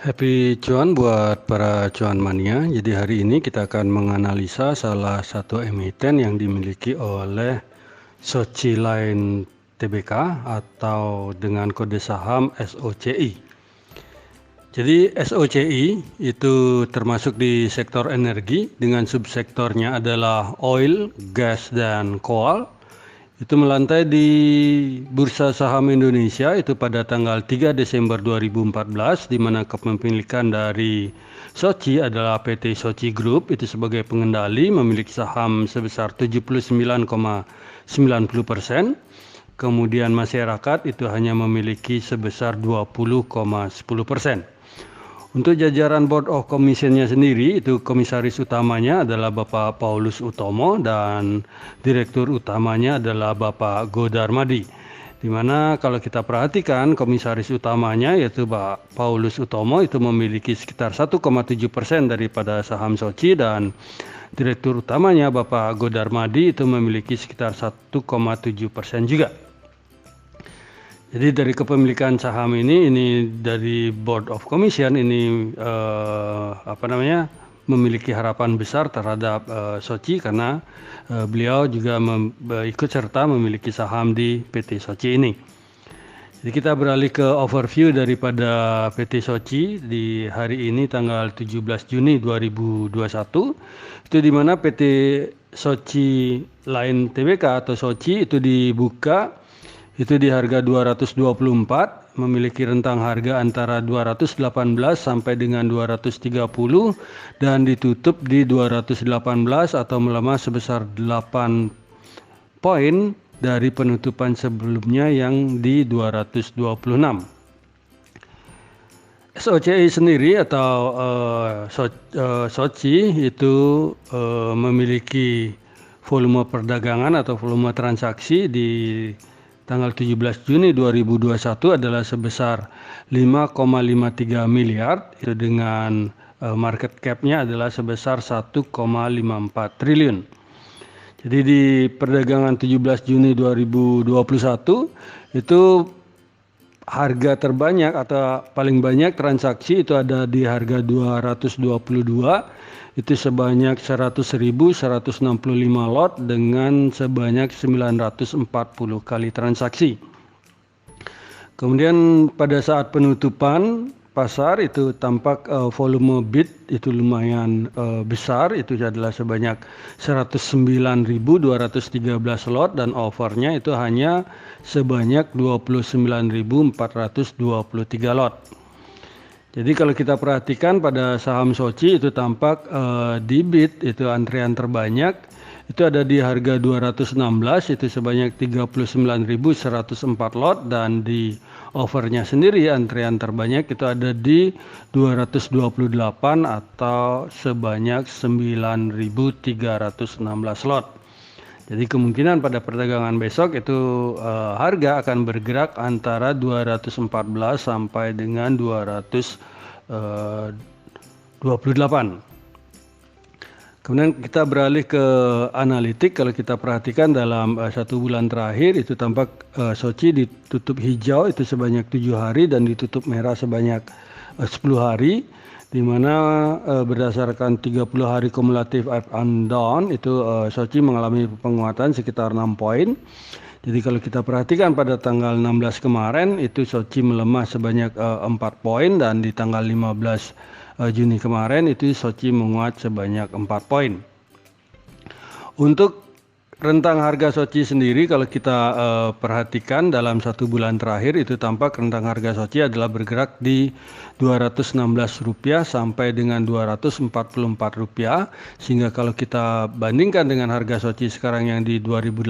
Happy cuan buat para cuan mania. Jadi hari ini kita akan menganalisa salah satu emiten yang dimiliki oleh Soci Line Tbk atau dengan kode saham SOCI. Jadi SOCI itu termasuk di sektor energi dengan subsektornya adalah oil, gas, dan coal. Itu melantai di Bursa Saham Indonesia itu pada tanggal 3 Desember 2014, di mana kepemilikan dari Soci adalah PT Soci Group itu sebagai pengendali memiliki saham sebesar 79,90%. Kemudian masyarakat itu hanya memiliki sebesar 20,10%. Untuk jajaran Board of Commission-nya sendiri, itu komisaris utamanya adalah Bapak Paulus Utomo dan direktur utamanya adalah Bapak Godarmadi. Di mana kalau kita perhatikan komisaris utamanya yaitu Pak Paulus Utomo itu memiliki sekitar 1,7% daripada saham Soci, dan direktur utamanya Bapak Godarmadi itu memiliki sekitar 1,7% juga. Jadi dari kepemilikan saham ini dari Board of Commission ini memiliki harapan besar terhadap Soci karena beliau juga ikut serta memiliki saham di PT Soci ini. Jadi kita beralih ke overview daripada PT Soci di hari ini tanggal 17 Juni 2021. Itu di mana PT Soci Line Tbk atau Soci itu dibuka itu di harga 224, memiliki rentang harga antara 218 sampai dengan 230 dan ditutup di 218 atau melemah sebesar 8 poin dari penutupan sebelumnya yang di 226. SOCI sendiri atau Soci itu memiliki volume perdagangan atau volume transaksi di tanggal 17 Juni 2021 adalah sebesar 5,53 miliar, itu dengan market cap-nya adalah sebesar 1,54 triliun. Jadi di perdagangan 17 Juni 2021 itu harga terbanyak atau paling banyak transaksi itu ada di harga 222, itu sebanyak 100.165 lot dengan sebanyak 940 kali transaksi. Kemudian pada saat penutupan pasar itu tampak volume bid itu lumayan besar, itu adalah sebanyak 109.213 lot dan offernya itu hanya sebanyak 29.423 lot. Jadi kalau kita perhatikan pada saham Soci itu tampak di bid itu antrian terbanyak itu ada di harga 216, itu sebanyak 39.104 lot, dan di offernya sendiri antrian terbanyak itu ada di 228 atau sebanyak 9.316 lot. Jadi kemungkinan pada perdagangan besok itu harga akan bergerak antara 214 sampai dengan 228. Kemudian kita beralih ke analitik. Kalau kita perhatikan dalam 1 bulan terakhir itu tampak Soci ditutup hijau itu sebanyak 7 hari dan ditutup merah sebanyak 10 hari. Di mana berdasarkan 30 hari kumulatif up and down itu Soci mengalami penguatan sekitar 6 poin. Jadi kalau kita perhatikan pada tanggal 16 kemarin itu Soci melemah sebanyak 4 poin, dan di tanggal 15 Juni kemarin itu Soci menguat sebanyak 4 poin. Untuk rentang harga Soci sendiri kalau kita perhatikan dalam 1 bulan terakhir itu tampak rentang harga Soci adalah bergerak di Rp216 sampai dengan Rp244, sehingga kalau kita bandingkan dengan harga Soci sekarang yang di 2018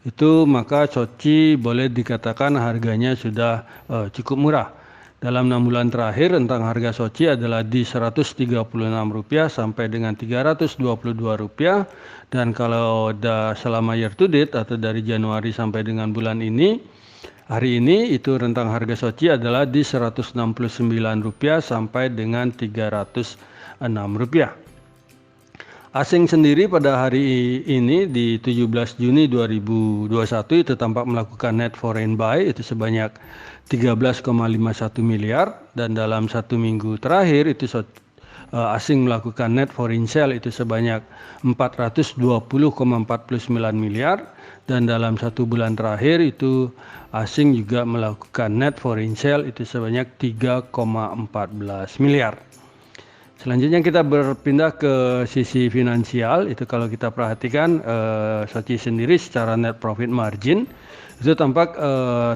itu maka Soci boleh dikatakan harganya sudah cukup murah. Dalam 6 bulan terakhir rentang harga Soci adalah di Rp136 sampai dengan Rp322, dan kalau selama year to date atau dari Januari sampai dengan bulan ini hari ini itu rentang harga Soci adalah di Rp169 sampai dengan Rp306. Asing sendiri pada hari ini di 17 Juni 2021 itu tampak melakukan net foreign buy itu sebanyak 13,51 miliar, dan dalam satu minggu terakhir itu asing melakukan net foreign sell itu sebanyak 420,49 miliar, dan dalam satu bulan terakhir itu asing juga melakukan net foreign sell itu sebanyak 3,14 miliar. Selanjutnya kita berpindah ke sisi finansial. Itu kalau kita perhatikan SOCI sendiri secara net profit margin itu tampak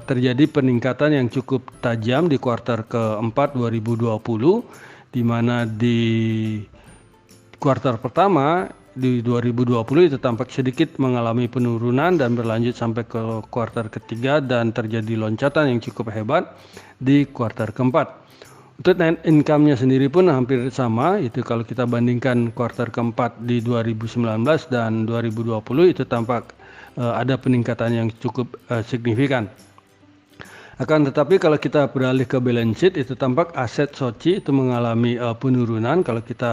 terjadi peningkatan yang cukup tajam di kuartal keempat 2020, di mana di kuartal pertama di 2020 itu tampak sedikit mengalami penurunan dan berlanjut sampai ke kuartal ketiga dan terjadi loncatan yang cukup hebat di kuartal keempat. Untuk net income-nya sendiri pun hampir sama, itu kalau kita bandingkan kuartal keempat di 2019 dan 2020 itu tampak ada peningkatan yang cukup signifikan. Akan tetapi kalau kita beralih ke balance sheet itu tampak aset SOCI itu mengalami penurunan kalau kita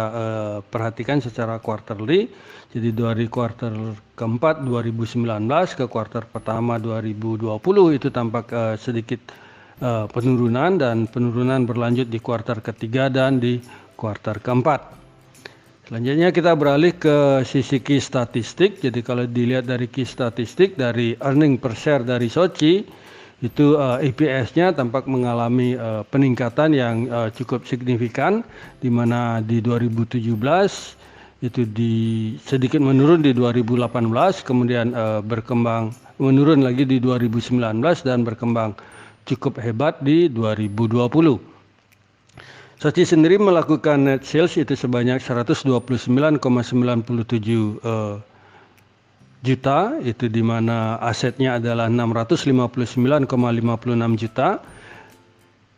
perhatikan secara quarterly. Jadi dari kuartal keempat 2019 ke kuartal pertama 2020 itu tampak sedikit penurunan, dan penurunan berlanjut di kuartal ketiga dan di kuartal keempat. Selanjutnya kita beralih ke sisi key statistik. Jadi kalau dilihat dari key statistik dari earning per share dari SOCI itu EPS-nya tampak mengalami peningkatan yang cukup signifikan, di mana di 2017 itu sedikit menurun di 2018, kemudian berkembang menurun lagi di 2019 dan berkembang cukup hebat di 2020. SOCI sendiri melakukan net sales itu sebanyak 129,97 juta, itu di mana asetnya adalah 659,56 juta.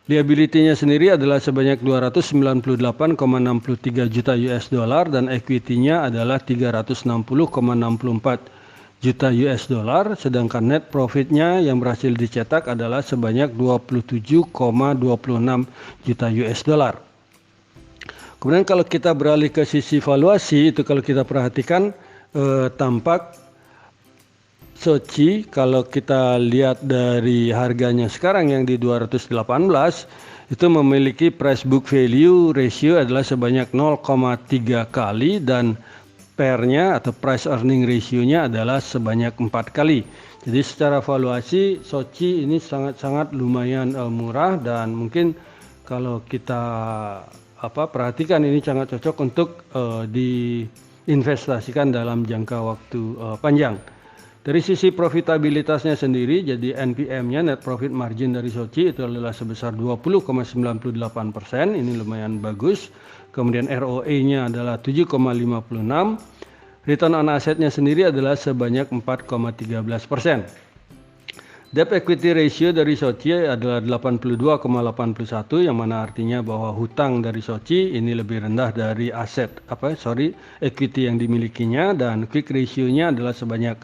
Liability-nya sendiri adalah sebanyak 298,63 juta US dollar dan equity-nya adalah 360,64 juta US dollar, sedangkan net profit-nya yang berhasil dicetak adalah sebanyak 27,26 juta US dollar. Kemudian kalau kita beralih ke sisi valuasi, itu kalau kita perhatikan tampak SOCI kalau kita lihat dari harganya sekarang yang di 218 itu memiliki price book value ratio adalah sebanyak 0,3 kali dan PER-nya atau price earning ratio-nya adalah sebanyak 4 kali. Jadi secara valuasi SOCI ini sangat-sangat lumayan murah, dan mungkin kalau kita perhatikan ini sangat cocok untuk diinvestasikan dalam jangka waktu panjang. Dari sisi profitabilitasnya sendiri, jadi NPM-nya net profit margin dari SOCI itu adalah sebesar 20,98%, ini lumayan bagus. Kemudian ROE-nya adalah 7,56%. Return on asset-nya sendiri adalah sebanyak 4,13%. Debt equity ratio dari SOCI adalah 82,81, yang mana artinya bahwa hutang dari SOCI ini lebih rendah dari equity yang dimilikinya, dan quick ratio-nya adalah sebanyak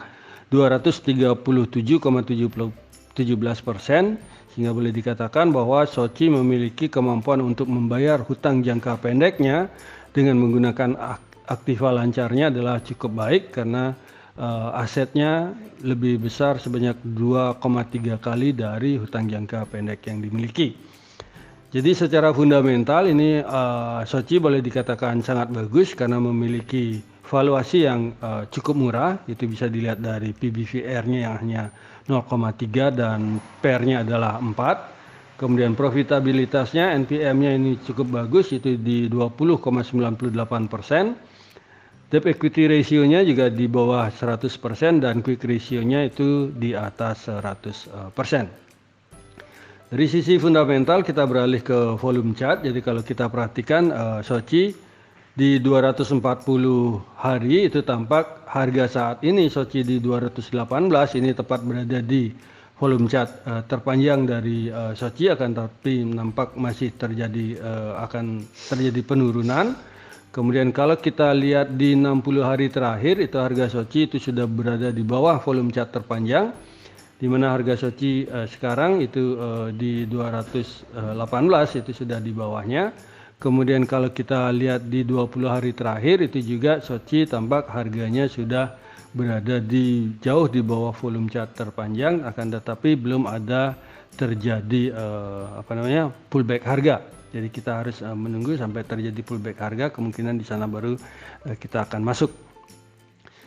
237,17%. Sehingga boleh dikatakan bahwa SOCI memiliki kemampuan untuk membayar hutang jangka pendeknya dengan menggunakan aktiva lancarnya adalah cukup baik, karena asetnya lebih besar sebanyak 2,3 kali dari hutang jangka pendek yang dimiliki. Jadi secara fundamental ini SOCI boleh dikatakan sangat bagus karena memiliki valuasi yang cukup murah. Itu bisa dilihat dari PBVR-nya yang hanya 0,3 dan PER-nya adalah 4. Kemudian profitabilitasnya, NPM-nya ini cukup bagus, itu di 20,98%. Debt equity ratio-nya juga di bawah 100% dan quick ratio-nya itu di atas 100%. Dari sisi fundamental kita beralih ke volume chart. Jadi kalau kita perhatikan SOCI di 240 hari itu tampak harga saat ini SOCI di 218 ini tepat berada di volume chart terpanjang dari SOCI, akan tapi nampak masih akan terjadi penurunan. Kemudian kalau kita lihat di 60 hari terakhir itu harga SOCI itu sudah berada di bawah volume chart terpanjang, di mana harga SOCI sekarang itu di 218 itu sudah di bawahnya. Kemudian kalau kita lihat di 20 hari terakhir itu juga Sochi tampak harganya sudah berada jauh di bawah volume chart terpanjang, akan tetapi belum ada terjadi pullback harga. Jadi kita harus menunggu sampai terjadi pullback harga, kemungkinan di sana baru kita akan masuk.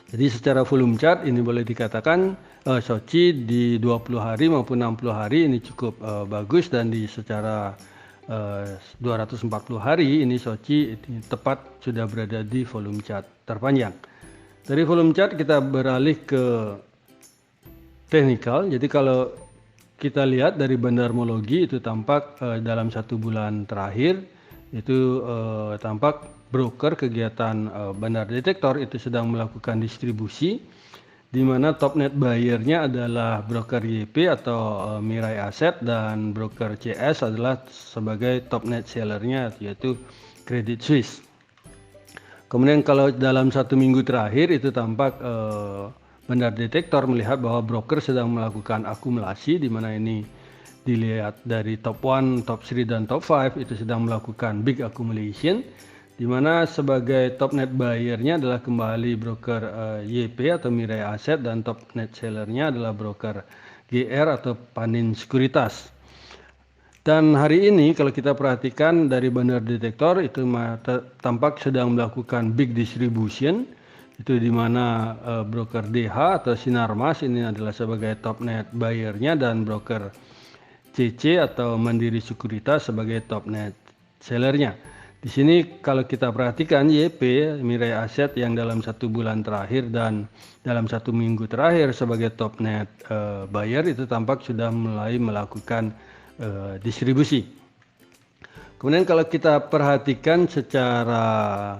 Jadi secara volume chart ini boleh dikatakan Sochi di 20 hari maupun 60 hari ini cukup bagus, dan di secara 240 hari ini Sochi tepat sudah berada di volume chart terpanjang. Dari volume chart kita beralih ke technical. Jadi kalau kita lihat dari bandarmologi itu tampak dalam 1 bulan terakhir itu tampak broker kegiatan bandar detektor itu sedang melakukan distribusi, di mana top net buyer-nya adalah broker YP atau Mirai Asset, dan broker CS adalah sebagai top net seller-nya yaitu Credit Suisse. Kemudian kalau dalam 1 minggu terakhir itu tampak bandar detektor melihat bahwa broker sedang melakukan akumulasi, di mana ini dilihat dari top 1, top 3 dan top 5 itu sedang melakukan big accumulation, di mana sebagai top net buyer-nya adalah kembali broker YP atau Mirai Asset, dan top net seller-nya adalah broker GR atau Panin Sekuritas. Dan hari ini kalau kita perhatikan dari bandar detektor itu tampak sedang melakukan big distribution, itu di mana broker DH atau Sinarmas ini adalah sebagai top net buyer-nya, dan broker CC atau Mandiri Sekuritas sebagai top net seller-nya. Di sini kalau kita perhatikan YP Mirai Asset yang dalam 1 bulan terakhir dan dalam 1 minggu terakhir sebagai top net buyer itu tampak sudah mulai melakukan distribusi. Kemudian kalau kita perhatikan secara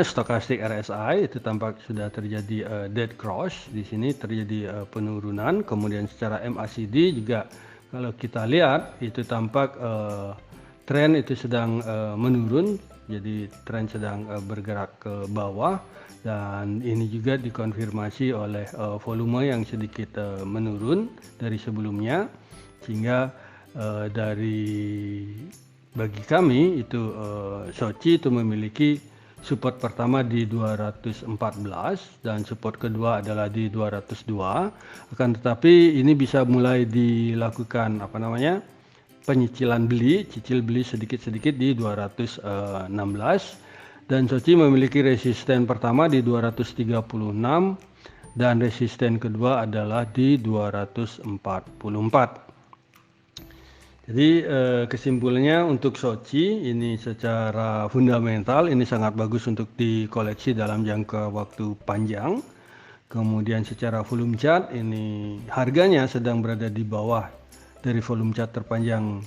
stokastik RSI itu tampak sudah terjadi dead cross, di sini terjadi penurunan. Kemudian secara MACD juga kalau kita lihat itu tampak tren itu sedang menurun, jadi tren sedang bergerak ke bawah, dan ini juga dikonfirmasi oleh volume yang sedikit menurun dari sebelumnya, sehingga bagi kami itu Sochi itu memiliki support pertama di 214 dan support kedua adalah di 202. Akan tetapi ini bisa mulai dilakukan penyicilan cicil beli sedikit-sedikit di 216, dan Sochi memiliki resisten pertama di 236 dan resisten kedua adalah di 244. Jadi kesimpulannya untuk Sochi ini secara fundamental ini sangat bagus untuk dikoleksi dalam jangka waktu panjang. Kemudian secara volume chart ini harganya sedang berada di bawah dari volume chart terpanjang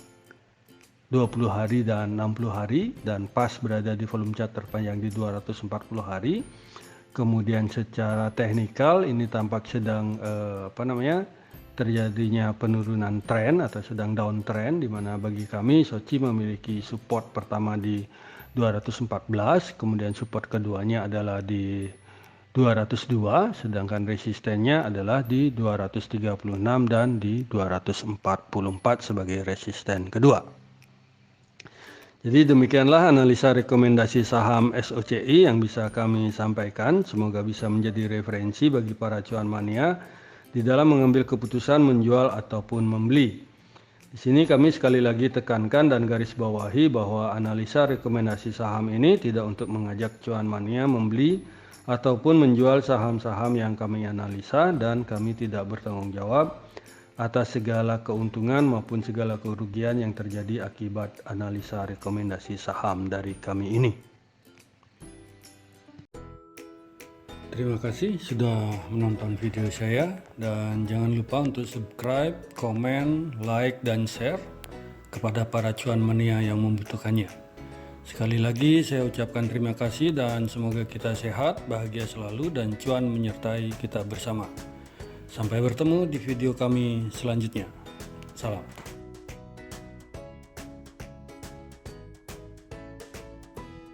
20 hari dan 60 hari, dan pas berada di volume chart terpanjang di 240 hari. Kemudian secara teknikal ini tampak sedang terjadinya penurunan tren atau sedang downtrend, di mana bagi kami Sochi memiliki support pertama di 214, kemudian support keduanya adalah di 202, sedangkan resistennya adalah di 236 dan di 244 sebagai resisten kedua. Jadi demikianlah analisa rekomendasi saham SOCI yang bisa kami sampaikan. Semoga bisa menjadi referensi bagi para cuan mania di dalam mengambil keputusan menjual ataupun membeli. Di sini kami sekali lagi tekankan dan garis bawahi bahwa analisa rekomendasi saham ini tidak untuk mengajak cuan mania membeli ataupun menjual saham-saham yang kami analisa, dan kami tidak bertanggung jawab atas segala keuntungan maupun segala kerugian yang terjadi akibat analisa rekomendasi saham dari kami ini. Terima kasih sudah menonton video saya, dan jangan lupa untuk subscribe, komen, like, dan share kepada para cuan mania yang membutuhkannya. Sekali lagi saya ucapkan terima kasih, dan semoga kita sehat, bahagia selalu, dan cuan menyertai kita bersama. Sampai bertemu di video kami selanjutnya. Salam.